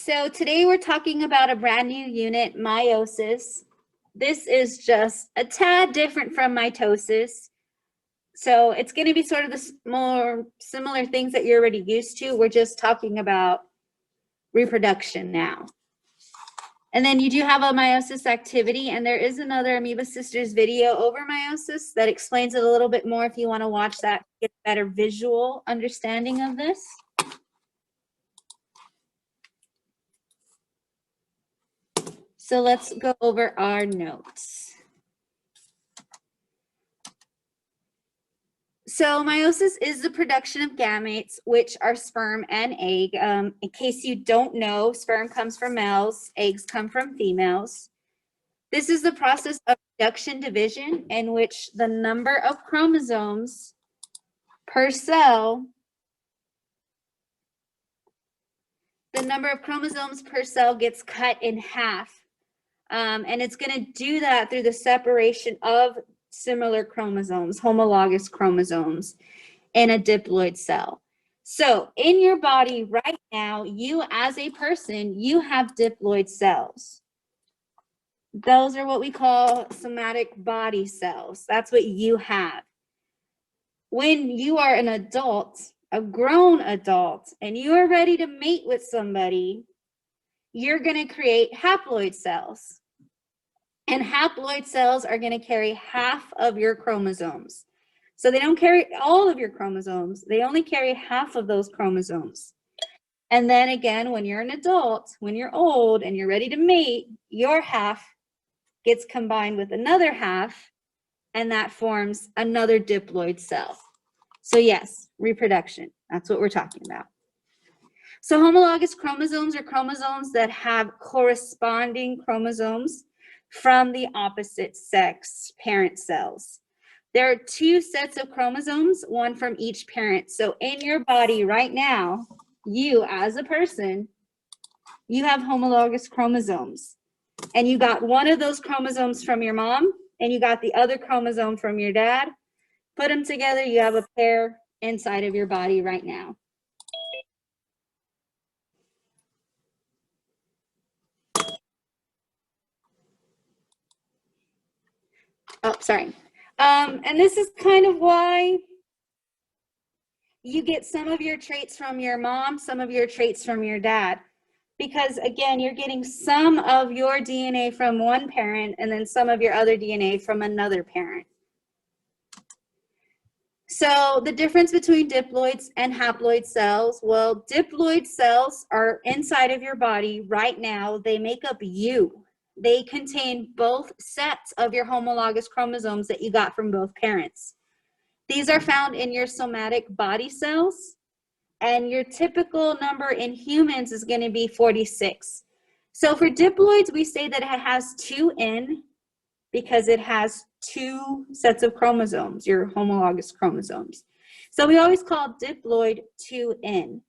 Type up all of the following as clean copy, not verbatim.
So today we're talking about a brand new unit, meiosis. This is just a tad different from mitosis. So it's going to be sort of the more similar things that you're already used to. We're just talking about reproduction now. And then you do have a meiosis activity, and there is another Amoeba Sisters video over meiosis that explains it a little bit more if you want to watch that, get a better visual understanding of this. So let's go over our notes. So meiosis is the production of gametes, which are sperm and egg. In case you don't know, sperm comes from males, eggs come from females. This is the process of reduction division in which the number of chromosomes per cell, gets cut in half. And it's going to do that through the separation of similar chromosomes, homologous chromosomes, in a diploid cell. So in your body right now, you as a person, you have diploid cells. Those are what we call somatic body cells. That's what you have. When you are an adult, a grown adult, and you are ready to mate with somebody, you're going to create haploid cells. And haploid cells are going to carry half of your chromosomes. So they don't carry all of your chromosomes. They only carry half of those chromosomes. And then again, when you're an adult, when you're old and you're ready to mate, your half gets combined with another half, and that forms another diploid cell. So yes, reproduction. That's what we're talking about. So homologous chromosomes are chromosomes that have corresponding chromosomes from the opposite sex parent cells. There are two sets of chromosomes, one from each parent. So in your body right now, you as a person, you have homologous chromosomes. And you got one of those chromosomes from your mom, and you got the other chromosome from your dad. Put them together, you have a pair inside of your body right now. Oh, sorry. And this is kind of why you get some of your traits from your mom, some of your traits from your dad. Because again, you're getting some of your DNA from one parent and then some of your other DNA from another parent. So the difference between diploids and haploid cells, well, diploid cells are inside of your body right now. They make up you. They contain both sets of your homologous chromosomes that you got from both parents. These are found in your somatic body cells, and your typical number in humans is going to be 46. So for diploids, we say that it has 2N because it has two sets of chromosomes, your homologous chromosomes. So we always call diploid 2N.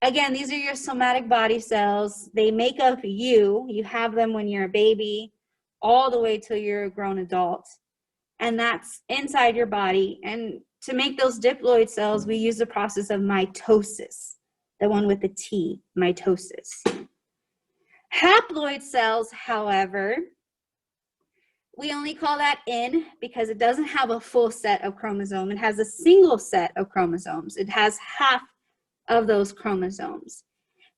Again, these are your somatic body cells. They make up you. You have them when you're a baby all the way till you're a grown adult. And that's inside your body. And to make those diploid cells, we use the process of mitosis, the one with the T, mitosis. Haploid cells, however, we only call that N because it doesn't have a full set of chromosomes. It has a single set of chromosomes. It has half of those chromosomes.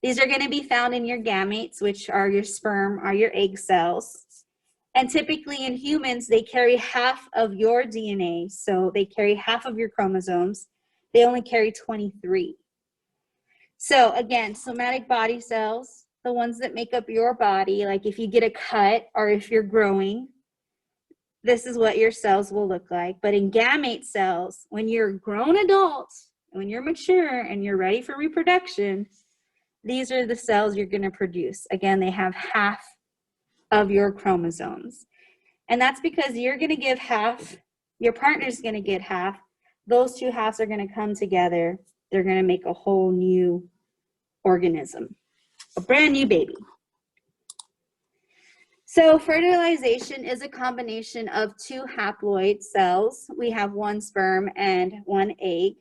These are going to be found in your gametes, which are your sperm, are your egg cells. And typically in humans, they carry half of your DNA. So they carry half of your chromosomes. They only carry 23. So again, somatic body cells, the ones that make up your body, like if you get a cut or if you're growing, this is what your cells will look like. But in gamete cells, when you're a grown adult, when you're mature and you're ready for reproduction, these are the cells you're going to produce. Again, they have half of your chromosomes. And that's because you're going to give half, your partner's going to get half. Those two halves are going to come together. They're going to make a whole new organism, a brand new baby. So fertilization is a combination of two haploid cells. We have one sperm and one egg.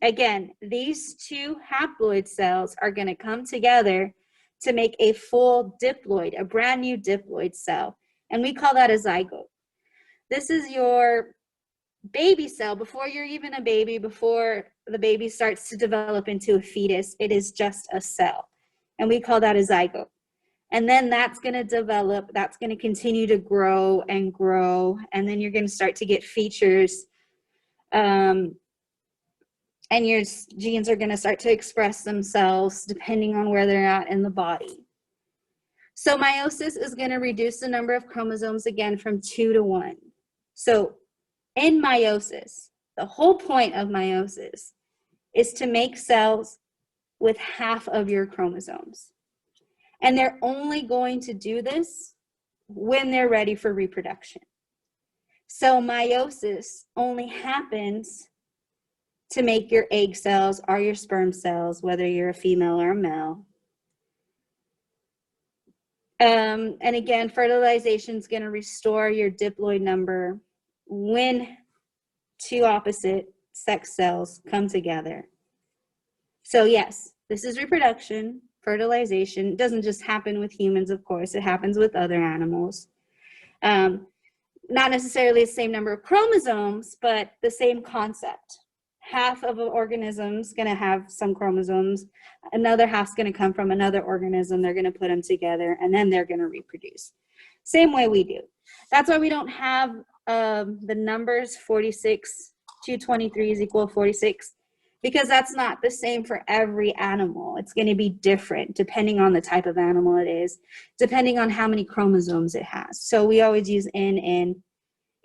Again, these two haploid cells are going to come together to make a full diploid, a brand new diploid cell. And we call that a zygote. This is your baby cell before you're even a baby, before the baby starts to develop into a fetus. It is just a cell. And we call that a zygote. And then that's going to develop, that's going to continue to grow and grow. And then you're going to start to get features. And your genes are going to start to express themselves depending on where they're at in the body. So meiosis is going to reduce the number of chromosomes again from 2 to 1. So in meiosis, the whole point of meiosis is to make cells with half of your chromosomes. And they're only going to do this when they're ready for reproduction. So meiosis only happens to make your egg cells or your sperm cells, whether you're a female or a male. And again, fertilization is going to restore your diploid number when two opposite sex cells come together. So yes, this is reproduction, fertilization. It doesn't just happen with humans, of course. It happens with other animals. Not necessarily the same number of chromosomes, but the same concept. Half of an organism is going to have some chromosomes. Another half's going to come from another organism. They're going to put them together, and then they're going to reproduce. Same way we do. That's why we don't have the numbers 46, 223 is equal to 46, because that's not the same for every animal. It's going to be different depending on the type of animal it is, depending on how many chromosomes it has. So we always use N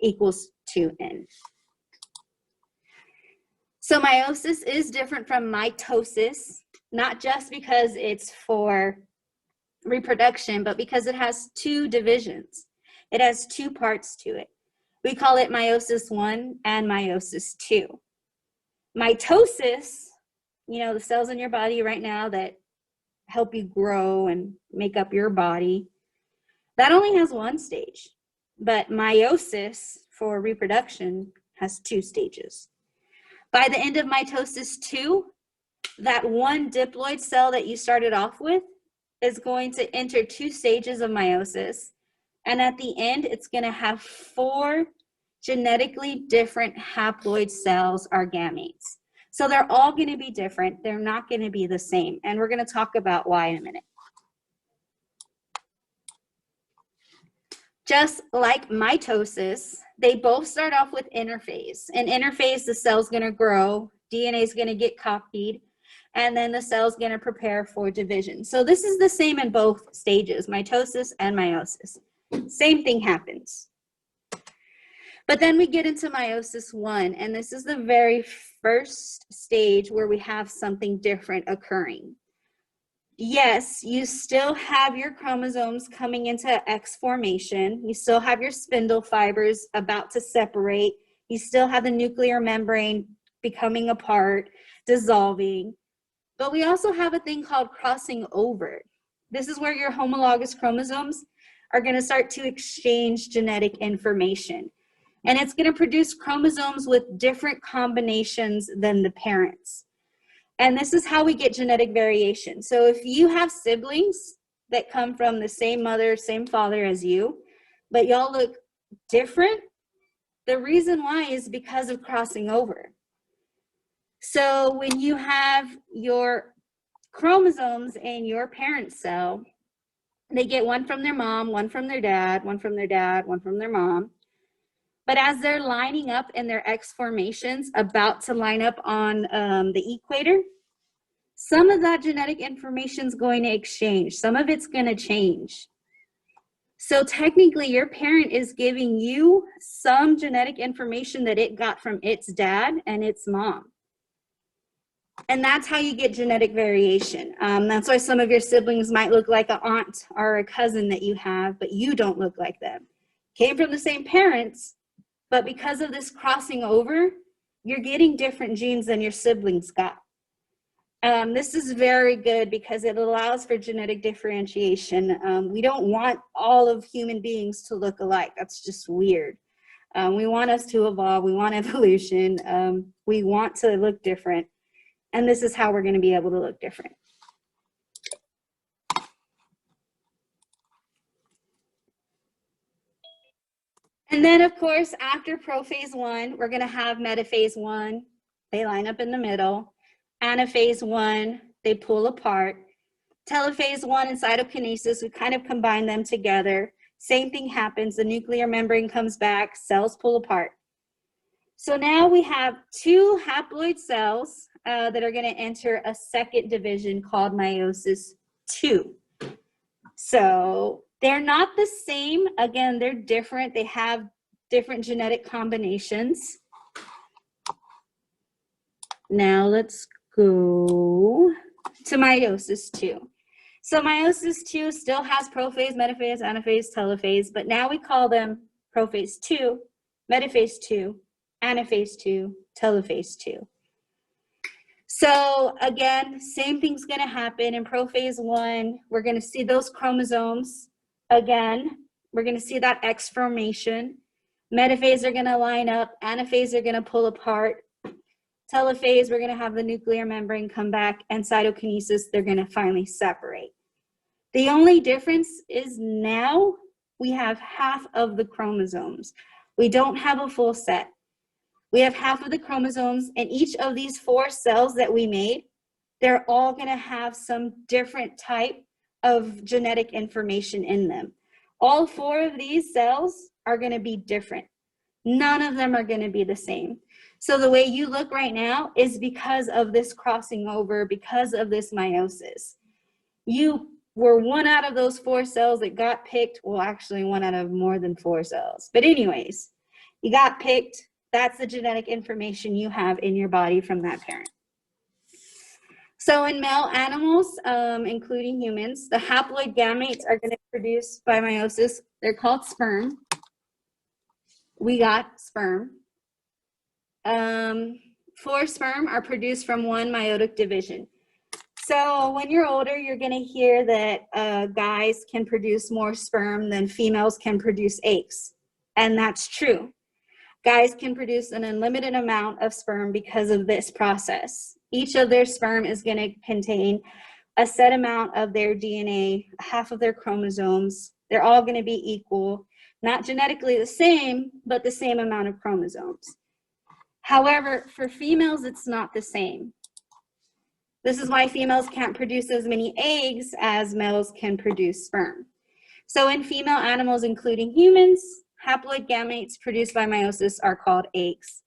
equals 2N. So meiosis is different from mitosis, not just because it's for reproduction, but because it has two divisions. It has two parts to it. We call it meiosis 1 and meiosis 2. Mitosis, you know, the cells in your body right now that help you grow and make up your body, that only has one stage. But meiosis for reproduction has two stages. By the end of mitosis 2, that one diploid cell that you started off with is going to enter two stages of meiosis. And at the end, it's going to have 4 genetically different haploid cells or gametes. So they're all going to be different. They're not going to be the same. And we're going to talk about why in a minute. Just like mitosis, they both start off with interphase. In interphase, the cell's going to grow, DNA is going to get copied, and then the cell's going to prepare for division. So this is the same in both stages, mitosis and meiosis. Same thing happens. But then we get into meiosis 1, and this is the very first stage where we have something different occurring. Yes, you still have your chromosomes coming into X formation. You still have your spindle fibers about to separate. You still have the nuclear membrane becoming apart, dissolving. But we also have a thing called crossing over. This is where your homologous chromosomes are going to start to exchange genetic information. And it's going to produce chromosomes with different combinations than the parents. And this is how we get genetic variation. So if you have siblings that come from the same mother, same father as you, but y'all look different, the reason why is because of crossing over. So when you have your chromosomes in your parent cell, they get one from their mom, one from their dad, one from their dad, one from their mom. But as they're lining up in their X formations, about to line up on the equator, some of that genetic information is going to exchange. Some of it's going to change. So technically, your parent is giving you some genetic information that it got from its dad and its mom. And that's how you get genetic variation. That's why some of your siblings might look like an aunt or a cousin that you have, but you don't look like them. Came from the same parents, but because of this crossing over, you're getting different genes than your siblings got. This is very good because it allows for genetic differentiation. We don't want all of human beings to look alike. That's just weird. We want us to evolve. We want evolution. We want to look different. And this is how we're going to be able to look different. And then, of course, after prophase 1, we're going to have metaphase 1. They line up in the middle. Anaphase 1, they pull apart. Telophase 1 and cytokinesis, we kind of combine them together. Same thing happens. The nuclear membrane comes back. Cells pull apart. So now we have 2 haploid cells that are going to enter a second division called meiosis 2. So they're not the same. Again, they're different. They have different genetic combinations. Now let's go to meiosis 2. So meiosis 2 still has prophase, metaphase, anaphase, telophase, but now we call them prophase 2, metaphase 2, anaphase 2, telophase 2. So again, same thing's going to happen in prophase 1. We're going to see those chromosomes again. We're going to see that X formation. Metaphase are going to line up. Anaphase are going to pull apart. Telophase, we're going to have the nuclear membrane come back. And cytokinesis, they're going to finally separate. The only difference is now we have half of the chromosomes. We don't have a full set. We have half of the chromosomes, and each of these 4 cells that we made, they're all going to have some different type of genetic information in them. All 4 of these cells are going to be different. None of them are going to be the same. So the way you look right now is because of this crossing over, because of this meiosis. You were 1 out of those 4 cells that got picked. Well, actually 1 out of more than 4 cells. But anyways, you got picked. That's the genetic information you have in your body from that parent. So in male animals, including humans, the haploid gametes are going to produce by meiosis. They're called sperm. We got sperm. 4 sperm are produced from 1 meiotic division. So when you're older, you're going to hear that guys can produce more sperm than females can produce eggs. And that's true. Guys can produce an unlimited amount of sperm because of this process. Each of their sperm is going to contain a set amount of their DNA, half of their chromosomes. They're all going to be equal, not genetically the same, but the same amount of chromosomes. However, for females, it's not the same. This is why females can't produce as many eggs as males can produce sperm. So in female animals, including humans, haploid gametes produced by meiosis are called eggs.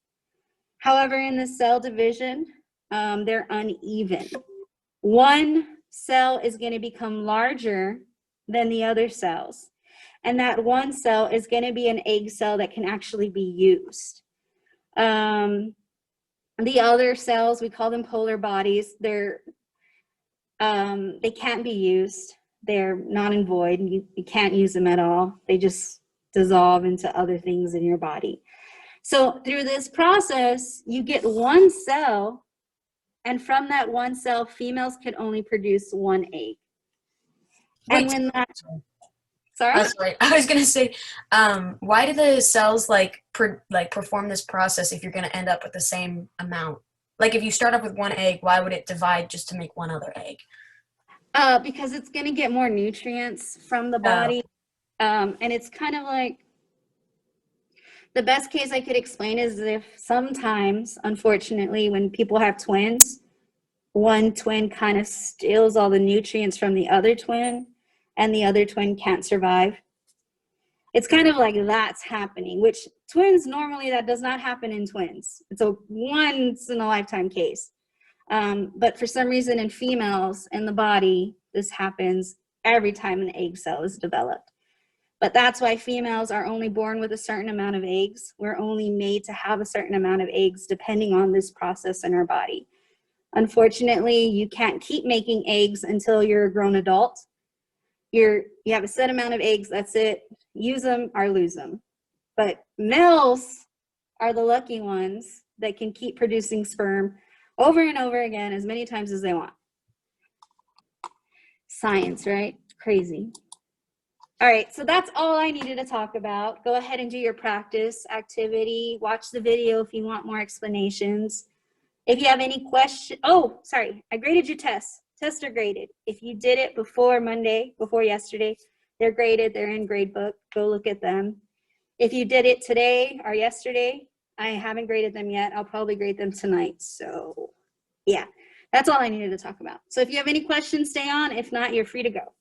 However, in the cell division, they're uneven. One cell is going to become larger than the other cells. And that one cell is going to be an egg cell that can actually be used. The other cells, we call them polar bodies. They can't be used. They're non and void. You can't use them at all. They just dissolve into other things in your body. So through this process, you get one cell, and from that one cell, females can only produce 1 egg. Wait, and when that, sorry? sorry, I was gonna say, why do the cells perform this process if you're gonna end up with the same amount? Like if you start up with 1 egg, why would it divide just to make 1 other egg? Because it's going to get more nutrients from the body. And it's kind of like, the best case I could explain is if sometimes, unfortunately, when people have twins, one twin kind of steals all the nutrients from the other twin, and the other twin can't survive. It's kind of like that's happening, which twins, normally that does not happen in twins. It's a once in a lifetime case. But for some reason in females in the body, this happens every time an egg cell is developed. But that's why females are only born with a certain amount of eggs. We're only made to have a certain amount of eggs depending on this process in our body. Unfortunately, you can't keep making eggs until you're a grown adult. You have a set amount of eggs, that's it. Use them or lose them. But males are the lucky ones that can keep producing sperm over and over again as many times as they want. Science, right? Crazy. All right, so that's all I needed to talk about. Go ahead and do your practice activity. Watch the video if you want more explanations. If you have any questions, oh, sorry, I graded your tests. Tests are graded. If you did it before Monday, before yesterday, they're graded, they're in grade book. Go look at them. If you did it today or yesterday, I haven't graded them yet. I'll probably grade them tonight. So yeah, that's all I needed to talk about. So if you have any questions, stay on. If not, you're free to go.